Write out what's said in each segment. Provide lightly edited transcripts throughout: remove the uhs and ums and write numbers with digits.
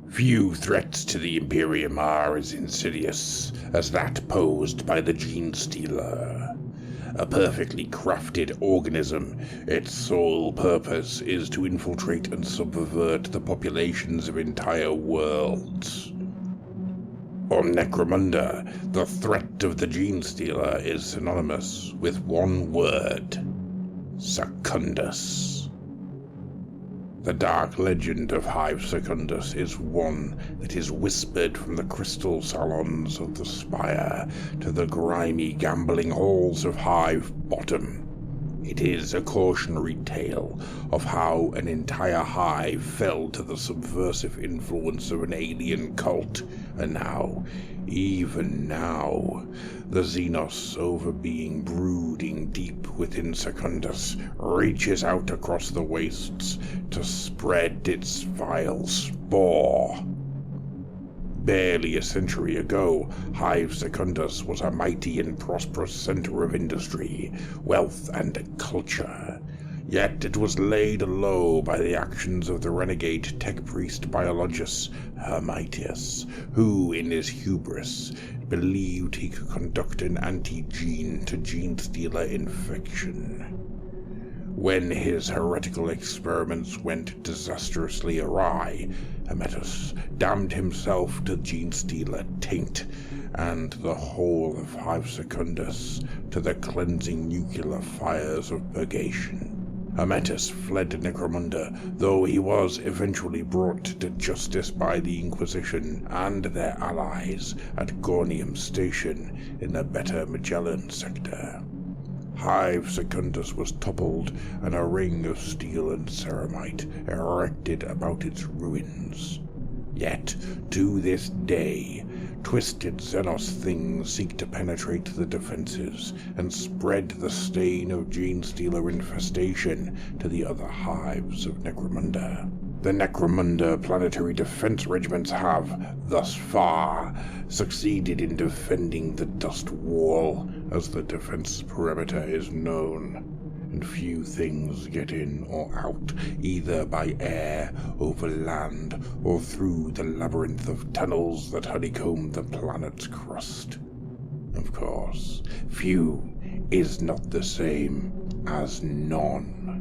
Few threats to the Imperium are as insidious as that posed by the Genestealer. A perfectly crafted organism, its sole purpose is to infiltrate and subvert the populations of entire worlds. On Necromunda, the threat of the Genestealer is synonymous with one word: Secundus. The dark legend of Hive Secundus is one that is whispered from the crystal salons of the Spire to the grimy gambling halls of Hive Bottom. It is a cautionary tale of how an entire hive fell to the subversive influence of an alien cult, and now, even now, the Xenos overbeing brooding deep within Secundus reaches out across the wastes to spread its vile spore. Barely a century ago, Hive Secundus was a mighty and prosperous center of industry, wealth, and culture. Yet it was laid low by the actions of the renegade tech priest biologist Hermitius, who, in his hubris, believed he could conduct an anti-gene to Genestealer infection. When his heretical experiments went disastrously awry, Hermitius damned himself to Genestealer taint, and the whole of Hive Secundus to the cleansing nuclear fires of purgation. Hermitius fled to Necromunda, though he was eventually brought to justice by the Inquisition and their allies at Gornium Station in the Beta Magellan sector. Hive Secundus was toppled, and a ring of steel and ceramite erected about its ruins. Yet, to this day, twisted Xenos things seek to penetrate the defenses and spread the stain of Genestealer infestation to the other hives of Necromunda. The Necromunda planetary defense regiments have, thus far, succeeded in defending the dust wall, as the defense perimeter is known, and few things get in or out, either by air, over land, or through the labyrinth of tunnels that honeycomb the planet's crust. Of course, few is not the same as none.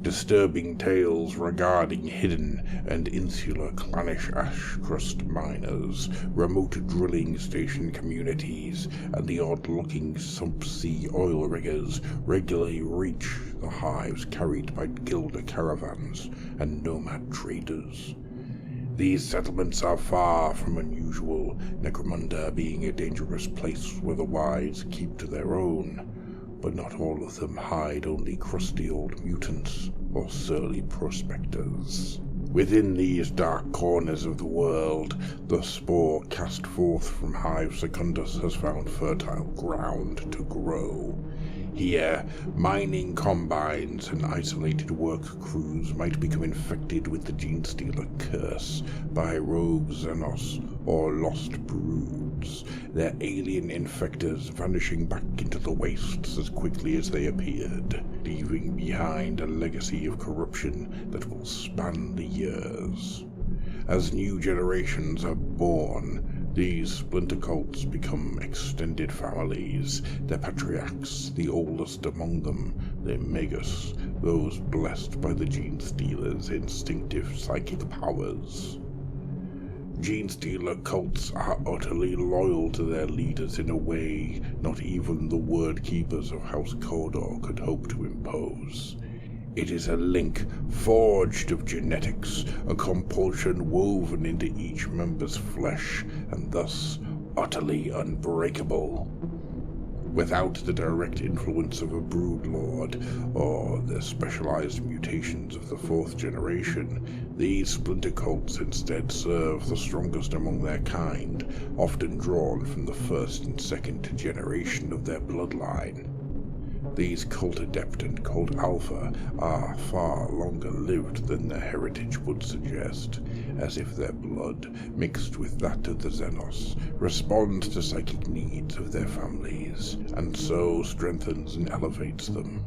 Disturbing tales regarding hidden and insular clannish ash crust miners, remote drilling station communities, and the odd-looking subsea oil riggers regularly reach the hives carried by Gilder caravans and nomad traders. These settlements are far from unusual, Necromunda being a dangerous place where the wise keep to their own. But not all of them hide only crusty old mutants or surly prospectors. Within these dark corners of the world, the spore cast forth from Hive Secundus has found fertile ground to grow. Here, mining combines and isolated work crews might become infected with the Genestealer curse by rogue Xenos or lost broods, their alien infectors vanishing back into the wastes as quickly as they appeared, leaving behind a legacy of corruption that will span the years. As new generations are born, these splinter cults become extended families, their patriarchs, the oldest among them, their magus, those blessed by the Genestealer's instinctive psychic powers. Genestealer cults are utterly loyal to their leaders in a way not even the word keepers of House Cawdor could hope to impose. It is a link forged of genetics, a compulsion woven into each member's flesh, and thus utterly unbreakable. Without the direct influence of a brood lord or the specialized mutations of the fourth generation, these splinter cults instead serve the strongest among their kind, often drawn from the first and second generation of their bloodline. These cult adept and cult alpha are far longer lived than their heritage would suggest, as if their blood, mixed with that of the Xenos, responds to psychic needs of their families, and so strengthens and elevates them.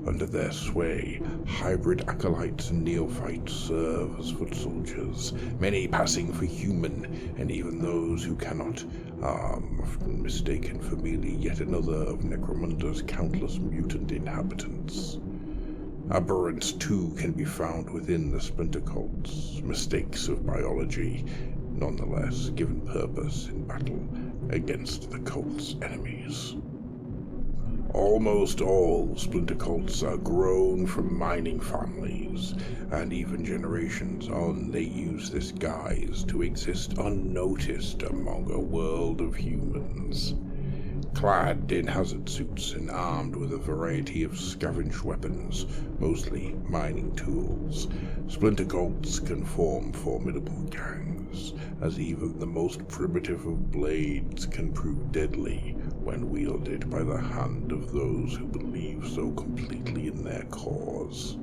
Under their sway, hybrid acolytes and neophytes serve as foot soldiers, many passing for human, and even those who cannot are often mistaken for merely yet another of Necromunda's countless mutant inhabitants. Aberrance too can be found within the splinter cults, mistakes of biology, nonetheless given purpose in battle against the cult's enemies. Almost all splinter cults are grown from mining families, and even generations on they use this guise to exist unnoticed among a world of humans. Clad in hazard suits and armed with a variety of scavenged weapons, mostly mining tools, splinter cults can form formidable gangs, as even the most primitive of blades can prove deadly when wielded by the hand of those who believe so completely in their cause.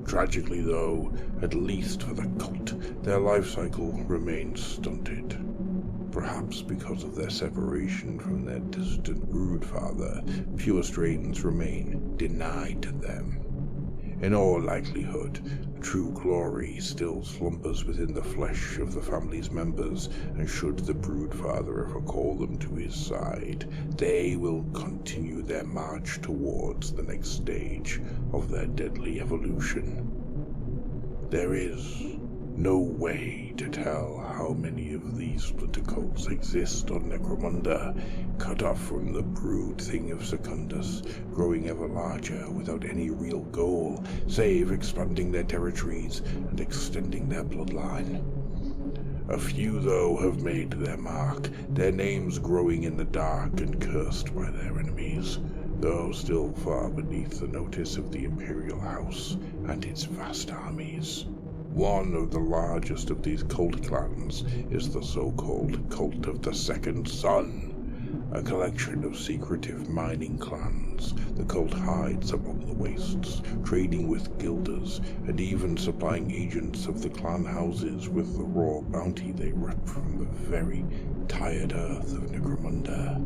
Tragically though, at least for the cult, their life cycle remains stunted. Perhaps because of their separation from their distant broodfather, fewer strains remain denied to them. In all likelihood, true glory still slumbers within the flesh of the family's members, and should the broodfather ever call them to his side, they will continue their march towards the next stage of their deadly evolution. There is no way to tell how many of these splinter cults exist on Necromunda, cut off from the brood thing of Secundus, growing ever larger without any real goal, save expanding their territories and extending their bloodline. A few, though, have made their mark, their names growing in the dark and cursed by their enemies, though still far beneath the notice of the Imperial House and its vast armies. One of the largest of these cult clans is the so-called Cult of the Second Sun, a collection of secretive mining clans. The cult hides among the wastes, trading with guilders, and even supplying agents of the clan houses with the raw bounty they rip from the very tired earth of Necromunda.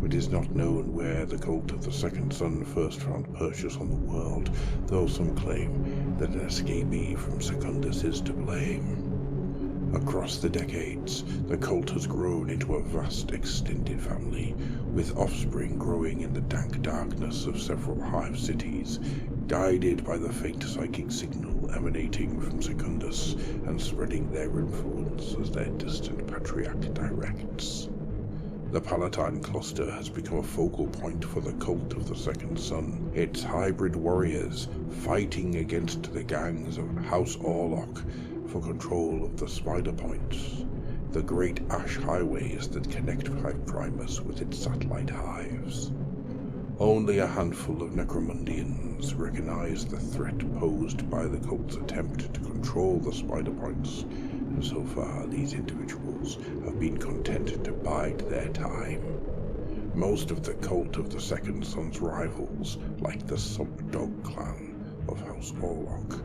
It is not known where the Cult of the Second Sun first found purchase on the world, though some claim that an escapee from Secundus is to blame. Across the decades, the cult has grown into a vast extended family, with offspring growing in the dank darkness of several hive cities, guided by the faint psychic signal emanating from Secundus and spreading their influence as their distant patriarch directs. The Palatine cluster has become a focal point for the Cult of the Second Sun, its hybrid warriors fighting against the gangs of House Orlok for control of the Spider Points, the great ash highways that connect Hive Primus with its satellite hives. Only a handful of Necromundians recognize the threat posed by the cult's attempt to control the Spider Points, and so far these individuals have been content to bide their time. Most of the Cult of the Second Sun's rivals, like the Sumpdog clan of House Orlok,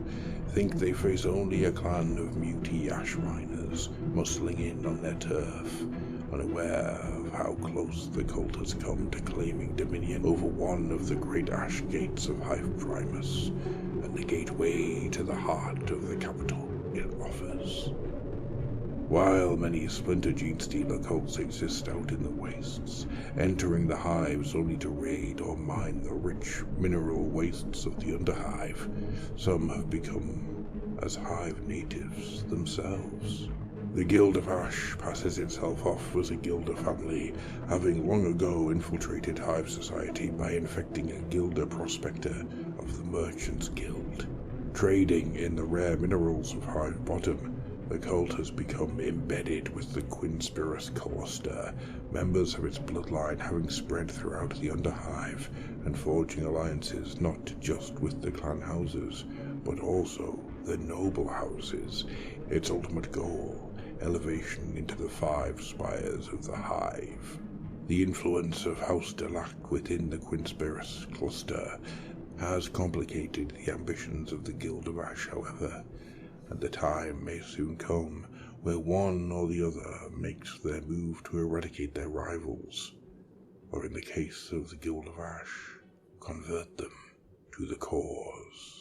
think they face only a clan of muty ash miners muscling in on their turf, unaware of how close the cult has come to claiming dominion over one of the great ash gates of Hive Primus, and the gateway to the heart of the capital it offers. While many splinter Genestealer cults exist out in the wastes, entering the hives only to raid or mine the rich mineral wastes of the Underhive, some have become as hive natives themselves. The Guild of Ash passes itself off as a Guilder family, having long ago infiltrated Hive society by infecting a Guilder prospector of the Merchants Guild. Trading in the rare minerals of Hive Bottom, The cult has become embedded with the Genestealer cluster, members of its bloodline having spread throughout the Underhive and forging alliances not just with the clan houses, but also the noble houses. Its ultimate goal, elevation into the 5 spires of the Hive. The influence of House Delac within the Genestealer cluster has complicated the ambitions of the Guild of Ash, however, and the time may soon come where one or the other makes their move to eradicate their rivals, or in the case of the Guild of Ash, convert them to the cause.